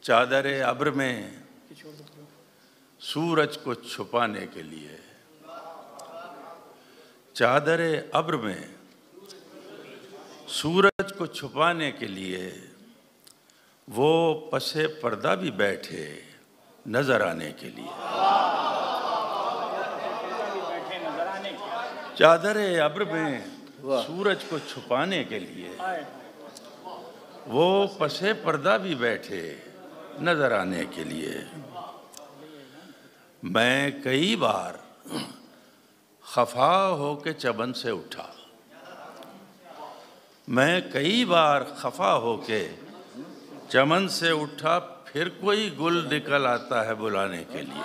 चादर अब्र में सूरज को छुपाने के लिए, चादर अब्र में सूरज को छुपाने के लिए वो पसे पर्दा भी बैठे नजर आने के लिए। चादर अब्र में सूरज को छुपाने के लिए वो पसे पर्दा भी बैठे नजर आने के लिए। मैं कई बार खफा होके चमन से उठा, मैं कई बार खफा होके चमन से उठा, फिर कोई गुल निकल आता है बुलाने के लिए।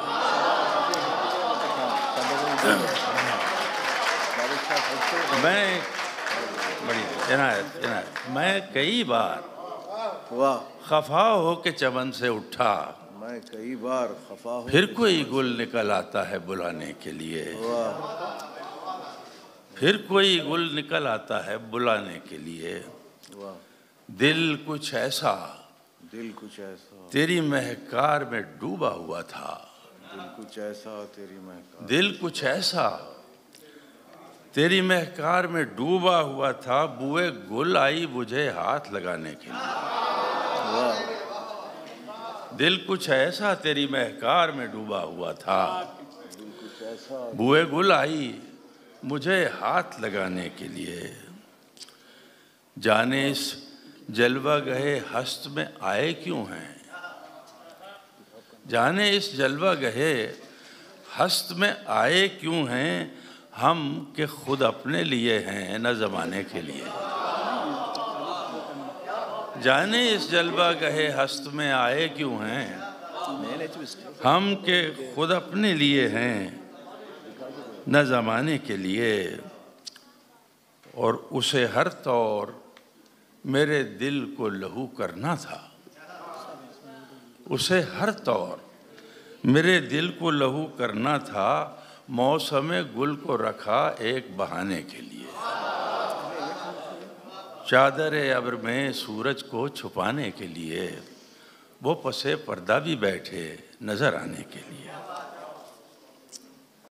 मैं बड़ी इनायत मैं कई बार खफा होके चमन से उठा, मैं कई बार खफा हो, फिर कोई गुल निकल आता है बुलाने के लिए। फिर कोई गुल निकल आता है बुलाने के लिए। दिल कुछ ऐसा, दिल कुछ ऐसा तेरी महकार में डूबा हुआ था। दिल कुछ ऐसा तेरी महकार, दिल कुछ ऐसा तेरी महकार में डूबा हुआ था। बुए गुल आई मुझे हाथ लगाने के लिए। दिल कुछ ऐसा तेरी महकार में डूबा हुआ था। दिल कुछ ऐसा बुए गुल आई मुझे हाथ लगाने के लिए। जाने इस जलवा गहे हस्त में आए क्यों हैं, जाने इस जलवा गहे हस्त में आए क्यों हैं हम, के खुद अपने लिए हैं न जमाने के लिए। जाने इस जलवा गहे हस्त में आए क्यों हैं हम, के खुद अपने लिए हैं न जमाने के लिए। और उसे हर तौर मेरे दिल को लहू करना था, उसे हर तौर मेरे दिल को लहू करना था। मौसम गुल को रखा एक बहाने के लिए। चादर अब्र में सूरज को छुपाने के लिए वो पसे पर्दा भी बैठे नजर आने के लिए।